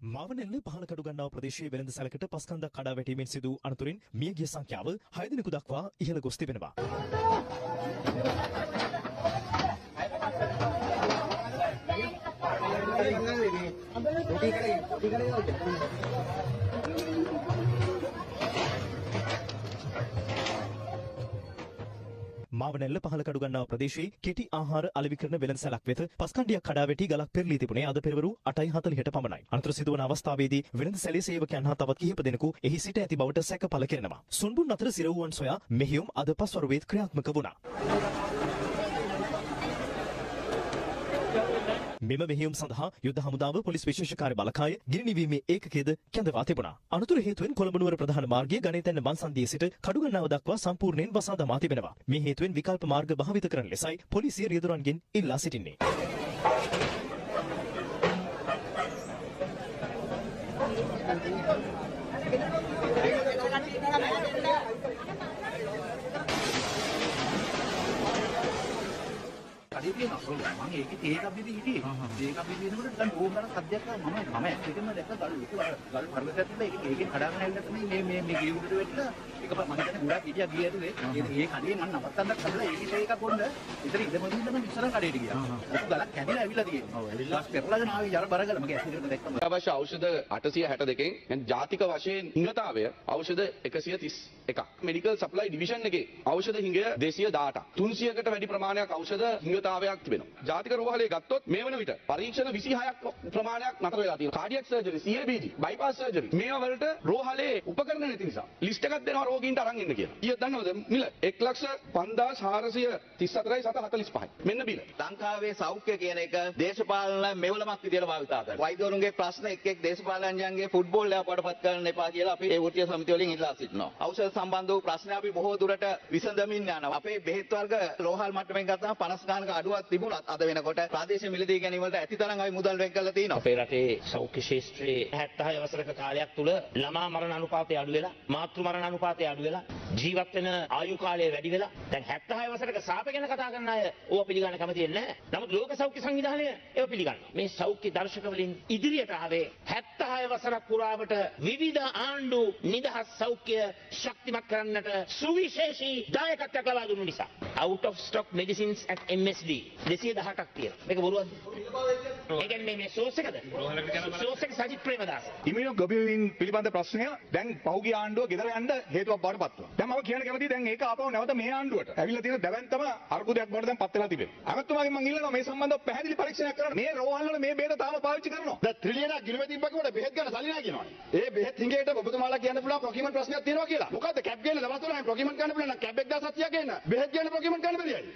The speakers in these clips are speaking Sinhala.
මාවනෙල්ල පහනකඩු ගන්නාව ප්‍රදේශයේ වෙළඳ සැලකට පස්කන්දක් කඩා වැටීමෙන් සිදු අනතුරින් මියගිය සංඛ්‍යාව 6 දිනකු දක්වා ඉහළ ගොස් තිබෙනවා. මාවනෙල්ල පහලකඩු ගන්නාව ප්‍රදේශයේ කෙටි ආහාර අලෙවි කරන වෙළඳ සැලක් වෙත පස්කණ්ඩියක් කඩා වැටි ගලක් පෙරළී තිබුණේ අද පෙරවරු 8:40ට පමණයි. අනතුර සිදුවන අවස්ථාවේදී වෙළඳ සැලේ සේවකයන් හා තවත් කිහිප දෙනෙකු එහි සිට ඇති බවට සැක පළ කෙරෙනවා. සුන්බුන් අතර සිරවුවන් සොයා මෙහෙයුම් අද පස්වරුවේත් ක්‍රියාත්මක වුණා. මෙම මෙහෙයුම් සඳහා යුද හමුදාව පොලිස් විශේෂකාර්ය බලකාය ගිනි නිවීමේ ඒකකයේද කැඳවා තිබුණා. අනතුර හේතුවෙන් කොළඹ නුවර ප්‍රධාන මාර්ගයේ ගණේතැන්න මන්සන්දියේ සිට කඩුගන්නාව දක්වා සම්පූර්ණයෙන් වසා දමා තිබෙනවා. මේ හේතුවෙන් විකල්ප මාර්ග භාවිත කරන ලෙසයි පොලිසිය රියදුරන්ගෙන් ඉල්ලා සිටින්නේ. කඩේ තියෙනවා මම ඒකේ තේකක් බිබි හිටියේ තේකක් බිබි වෙනකොට දැන් ඕම් ගන්න සද්දයක් මම ඇත්තටම දැක්ක ගල් පර්වතයක් තිබ්බා ඒකෙන් කඩාගෙන ඇවිල්ලා තමයි මේ ගියුඩට වෙట్లా ඒක මම හිතන්නේ ගොඩක් හිටියා ගිය ඇතුලේ ඒ කඩේ මම නවත්තන්නත් හදලා ඒකේ තේකක් කොන්න ඉතින් ඉඳමදින්න මම ඉස්සර කඩේට ගියා ඒක ගලක් කැඩිලා ඇවිල්ලා තියෙනවා ඔව් ඇවිල්ලා පෙරලාගෙන ආවි යර බරගල මගේ ඇසිඩට දැක්කම අවශ්‍ය ඖෂධ 862කින් දැන් ජාතික වශයෙන් හිඟතාවය ඖෂධ 131ක් මෙඩිකල් සප්ලයි ඩිවිෂන් එකේ ඖෂධ හිඟය 218ක් 300කට වැඩි ප්‍රමාණයක් ඖෂධ හිඟතාවයක් තිබෙනවා. ජාතික රෝහලේ ගත්තොත් මේ වන විට පරීක්ෂණ 26ක් ප්‍රමාණයක් නතර වෙලා තියෙනවා. Cardiac surgery, CABG, bypass surgery මේවා වලට රෝහලේ උපකරණ නැති නිසා ලිස්ට් එකක් දෙනවා රෝගීන්ට අරන් ඉන්න කියලා. ඊයේ දන්නවද මිල 1,54,34,745. මෙන්න බිල. ලංකාවේ සෞඛ්‍ය කියන එක දේශපාලන මෙවලමක් විදියට භාවිතා කරනවා. වෛද්‍යවරුන්ගේ ප්‍රශ්න එක් දේශපාලනඥයන්ගේ ෆුට්බෝල් ලෑපටපත් කරන්න එපා කියලා අපි ඒ වෘත්තීය සමිතිය වලින් ඉල්ලා සිටිනවා. ඖෂධ සම්බන්ධ වූ ප්‍රශ්න අපි බොහෝ දුරට විසඳමින් යනවා. අපේ බෙහෙත් වර්ග රෝහල් මට්ටමින් ගත්තාම 50 ගානක අඩුවක් තිබුණත් අද වෙනකොට ප්‍රාදේශීය මිලදී ගැනීම වලට ඇතිතරම් අපි මුදල් වෙන් කරලා තියෙනවා. අපේ රටේ සෞඛ්‍ය ශාස්ත්‍රයේ 76 වසරක කාලයක් තුල ළමා මරණ අනුපාතය අඩු වෙලා මාතෘ මරණ අනුපාතය අඩු වෙලා ජීවත් වෙන ආයු කාලය වැඩි වෙලා දැන් 76 වසරක සාප ගැන කතා කරන අය ඕවා පිළිගන්න කැමති නැහැ. නමුත් ලෝක සෞඛ්‍ය සංවිධානය ඒව පිළිගන්නවා. මේ සෞඛ්‍ය දර්ශක වලින් ඉදිරියට ආවේ 76 වසරක් පුරාවට විවිධ ආණ්ඩු නිදහස් සෞඛ්‍ය ශක්තිමත් කරන්නට සුවිශේෂී දායකත්වයක් ලබා දුන්නු නිසා. out of stock medicines at MSD 218ක් තියෙනවා. මේක බොරුවක්ද? ඒ කියන්නේ මේ සෝස් එකද? සෝස් එක සජිත් ප්‍රේමදාස. ඉමුනෝග්ලොබියුලින් පිළිබඳ ප්‍රශ්නය දැන් පහුගිය ආණ්ඩුව ගෙදර යන්න හේතුවක් බවට පත් වුණා. දැන් මම කියන්න කැමතියි දැන් ඒක ආපහු නැවත මේ ආණ්ඩුවට ඇවිල්ලා තියෙන දැවැන්තම අර්බුදයක් බවට දැන් පත් වෙලා තිබෙනවා. අගතුමාගෙන් මම ඉල්ලනවා මේ සම්බන්ධව පැහැදිලි පරීක්ෂණයක් කරන්න. මේ රෝහල් වල මේ බෙහෙත තාම පාවිච්චි කරනවා. දැන් ත්‍රිලියනක් ගිලුවේ තිබ්බකම බෙහෙත් ගන්න සල්ලි නැහැ කියනවා. ඒ බෙහෙත් හිඟේට ඔබතුමාලා කියන්න පුළුවන් ප්‍රොකියුමන්ට් ප්‍රශ්නයක් තියෙනවා කියලා. මොකද්ද කැප් ගේන්න දවස් 12න් ප්‍රොකියුමන්ට් ගන්න පුළුවන් නම් කැප් 1700ක් ගේන්න. බෙහෙත් ගන්න ප්‍රොකියුමන්ට් ගන්න බැරියයි.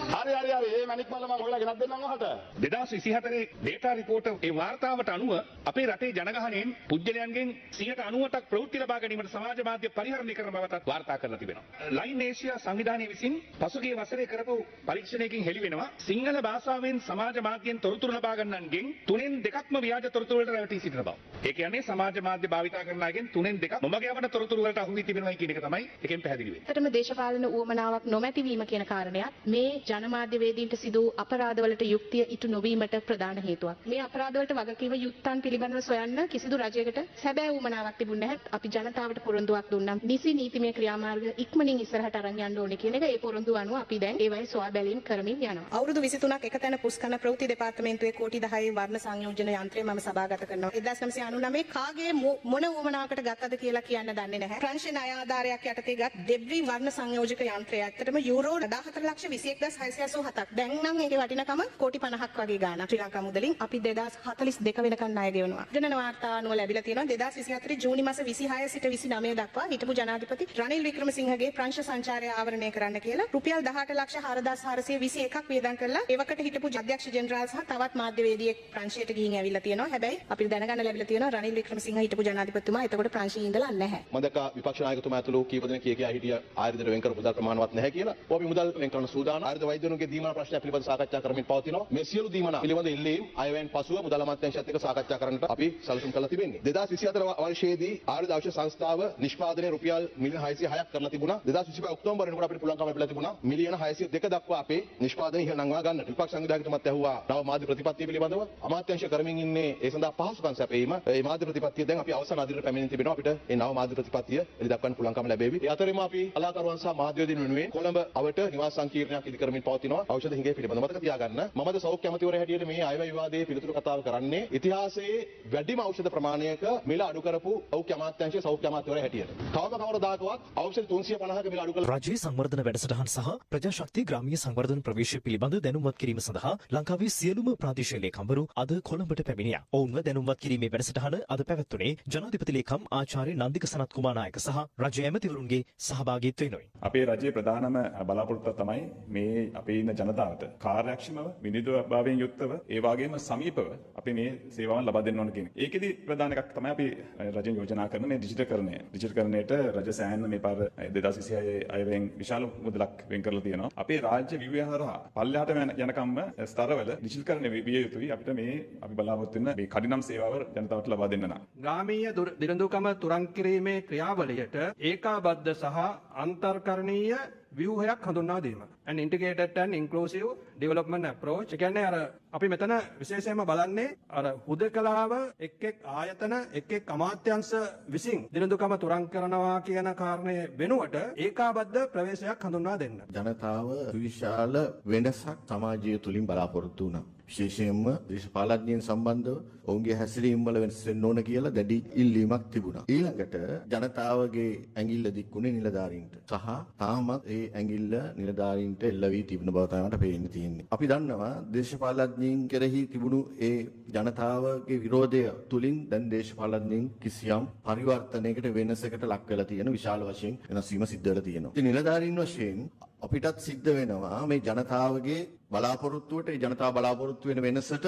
හරි මේ මැනික් මල්ල මම ඔයාලා ගෙනත් දෙන්නම් ඔහට 2024 ඩේටා රිපෝර්ට් ඒ වාර්තාවට අනුව අපේ රටේ ජනගහනයෙන් පුජ්‍යලයන්ගෙන් 90%ක් ප්‍රවෘත්ති ලබා ගැනීමට සමාජ මාධ්‍ය පරිහරණය කරන බවටත් වාර්තා කරලා තිබෙනවා. ලයින් ඒෂියා සංවිධානය විසින් පසුගිය වසරේ කරපු පරීක්ෂණයකින් හෙළි වෙනවා සිංහල භාෂාවෙන් සමාජ මාධ්‍යයෙන් තොරතුරු ලබා ගන්නන්ගෙන් 3න් 2ක්ම ව්‍යාජ තොරතුරු වලට රැවටී සිටින බව. ඒ කියන්නේ සමාජ මාධ්‍ය භාවිතා කරන අයගෙන් 3න් 2ක් නොමග යවන තොරතුරු වලට අහු වී තිබෙනවා කියන එක තමයි එකෙන් පැහැදිලි වෙන්නේ. ඇත්තටම දේශපාලන උවමනාවක් නොමැතිවීම කියන කාරණයක් මේ ජනමාධ්‍යවේදීන්ට සිදු අපරාධවලට යුක්තිය ඉටු නොවීමට ප්‍රධාන හේතුවක්. මේ අපරාධවලට වගකීම යුක්තන් පිළිබඳව සොයන්න කිසිදු රජයකට සැබෑ උවමනාවක් තිබුණේ නැහැ. අපි ජනතාවට පොරොන්දුවක් දුන්නා. නිසි නීතිමය ක්‍රියාමාර්ග ඉක්මනින් ඉස්සරහට අරන් යන්න ඕනේ කියන එක ඒ පොරොන්දුව අනුව අපි දැන් ඒවයි සොයා බැලීම් කරමින් යනවා. අවුරුදු 23ක් එකතැන පුස්කන ප්‍රවෘත්ති දෙපාර්තමේන්තුවේ කෝටි 10 වර්ණ සංයෝජන යන්ත්‍රය මම සභාගත කරනවා. 1999 කාගේ මොන උවමනාවකට ගත්තද කියලා කියන්න දන්නේ නැහැ. ප්‍රංශ ණය ආධාරයක් යටතේ ගත් දෙබ්‍රි වර්ණ සංයෝජක යන්ත්‍රය ඇත්තටම යුරෝ 14,21,687ක්. දැන් නම් ඒකේ වටිනකම කෝටි 50ක් වගේ ගාණක් ශ්‍රී ලංකා මුදලින් අපි 2042 වෙනකන් ණය ගෙවනවා. ජනන වාර්තා අනුව ලැබිලා තියෙනවා 2024 ජූනි මාස 26 සිට 29 දක්වා හිටපු ජනාධිපති රනිල් වික්‍රමසිංහගේ ප්‍රංශ සංචාරය ආවරණය කරන්න කියලා රුපියල් 18,04,421ක් වියදම් කළා. ඒවකට හිටපු අධ්‍යක්ෂ ජෙනරාල් සහ තවත් මාධ්‍යවේදියෙක් ප්‍රංශයට ගිහින් ඇවිල්ලා තියෙනවා. හැබැයි අපිට දැනගන්න ලැබිලා තියෙනවා රනිල් වික්‍රමසිංහ හිටපු ජනාධිපතිතුමා එතකොට ප්‍රංශයේ ඉඳලා නැහැ. මම දැක්ක විපක්ෂ නායකතුමා ඇතුළු කීප දෙනෙක් කිය හිටිය ආයතන වෙන් කරපු මුදල් ප්‍රමාණවත් නැහැ කියලා. අපි මුදල් වෙන් කරන සූදානම්. ආයතන වෛද්‍යවරුන්ගේ දීමන ප්‍රශ්නය පිළිබඳව සාකච්ඡා කරමින් පවතිනවා. මේ සියලු දීමන පිළිබඳ ඉල්ලීම් අයවැයෙන් පසුව මුදල් අමාත්‍යාංශයත් එක්ක සාකච්ඡා කරන්නට අපි සැලසුම් කළා තිබෙන්නේ. 2024 වර්ෂයේදී ආයුධ ඖෂධ සංස්ථාව නිෂ්පාදනය රුපියල් මිලියන 606ක් කරලා තිබුණා. 2025 ඔක්තෝබර් වෙනකොට අපිට පුළුවන්කම ලැබිලා තිබුණා මිලියන 602 දක්වා අපේ නිෂ්පාදනය ඉහළ නංවා ගන්නට. විපක්ෂ සංවිධායකතුමත් ඇහුවා නව මාධ්‍ය ප්‍රතිපත්තිය පිළිබඳව. අමාත්‍යාංශය කරමින් ඉන්නේ ඒ සඳහා පහසුකම් සැපයීම. ඒ මාධ්‍ය ප්‍රතිපත්තිය දැන් අපි අවසන් අදියරට පැමිණෙමින් තිබෙනවා. අපිට ඒ නව මාධ්‍ය ප්‍රතිපත්තිය එළි දක්වන්න පුළුවන්කම ලැබෙවි. ඒ අතරෙම අපි කලාකරුවන් සහ මාධ්‍යවේදීන් වෙනුවෙන් කොළඹ අවට නිවාස සංකීර්ණයක් ඉදි කරමින් පවතිනවා. ඖෂධ හිඟේ පිළිබඳව මතක තියාගන්න. මමද සෞඛ්‍ය අමාත්‍යවරයා හැටියට මේ අයවැය විවාදයේ පිළිතුරු කතාව කරන්නේ ඉතිහාසයේ වැඩිම ඖෂධ ප්‍රමාණයක මිල අඩු කරපු සෞඛ්‍ය අමාත්‍යාංශයේ සෞඛ්‍ය අමාත්‍යවරයා හැටියට. තවම කවරදාකවත් ඖෂධ 350ක මිල අඩු කළ රජයේ සංවර්ධන වැඩසටහන් සහ ප්‍රජාශක්ති ග්‍රාමීය සංවර්ධන ප්‍රවේශය පිළිබඳ දැනුම්වත් කිරීම සඳහා ලංකාවේ සියලුම ප්‍රාදේශීය ලේකම්වරු අද කොළඹට පැමිණියා. ඔවුන්ව දැනුම්වත් කිරීමේ වැඩසටහන අද පැවැත්වුණේ ජනාධිපති ලේකම් ආචාර්ය නන්දික සනත් කුමාරනායක සහ රජ ඇමතිවරුන්ගේ සහභාගීත්වයෙනුයි. අපේ රජයේ ප්‍රධානම බලාපොරොත්තුව තමයි මේ අපේ ඉන්න ජනතාවට කාර්යක්ෂමව විනිවිදභාවයෙන් යුක්තව ඒ වගේම සමීපව අපි මේ සේවාවන් ලබා දෙන්න ඕන කියන. ඒකෙදි ප්‍රධාන එකක් තමයි අපි රජයෙන් යෝජනා කරන මේ ඩිජිටල්කරණය. ඩිජිටල්කරණයට රජ සෑහෙන මේ පාර 2026 අයවෙන් විශාල මුදලක් වෙන් කරලා තියෙනවා. අපේ රාජ්‍ය විවහාරහා පල්ලෙහාට යනකම්ම ස්තරවල ඩිජිටල්කරණය විය යුතුයි. අපිට මේ අපි බලාපොරොත්තු වෙන මේ කඩිනම් සේවාව ජනතාවට ලබා දෙන්න නම්. ග්‍රාමීය දිරඳුකම තුරන් කිරීමේ ක්‍රියාවලියට ඒකාබද්ධ සහ අන්තර්කරණීය ව්‍යුහයක් හඳුන්වා දීම. an integrated and inclusive development approach. ඒ කියන්නේ අර අපි මෙතන විශේෂයෙන්ම බලන්නේ අර හුදකලාව එක් ආයතන එක් අමාත්‍යාංශ විසින් දිරඳුකම තුරන් කරනවා කියන කාරණය වෙනුවට ඒකාබද්ධ ප්‍රවේශයක් හඳුන්වා දෙන්න. ජනතාව විශාල වෙනසක් සමාජය තුලින් බලාපොරොත්තු වුණා. විශේෂයෙන්ම දේශපාලඥයන් සම්බන්ධව ඔවුන්ගේ හැසිරීම් වල වෙනස් වෙන්න ඕන කියලා දැඩි ඉල්ලීමක් තිබුණා. ඊළඟට ජනතාවගේ ඇඟිල්ල දික්ුණේ නිලධාරීන්ට සහ තාමත් ඒ ඇඟිල්ල නිලධාරීන්ට එල්ල වී තිබෙන බව තමයි මට පේන්න තියෙන්නේ. අපි දන්නවා දේශපාලඥයින් කෙරෙහි තිබුණු ඒ ජනතාවගේ විරෝධය තුලින් දැන් දේශපාලඥයින් කිසියම් පරිවර්තනයකට වෙනසකට ලක් වෙලා තියෙන විශාල වශයෙන් වෙනස් වීම සිද්ධ වෙලා තියෙනවා. ඉතින් නිලධාරීන් වශයෙන් අපිටත් සිද්ධ වෙනවා මේ ජනතාවගේ බලාපොරොත්තුවට ඒ ජනතාව බලාපොරොත්තු වෙන වෙනසට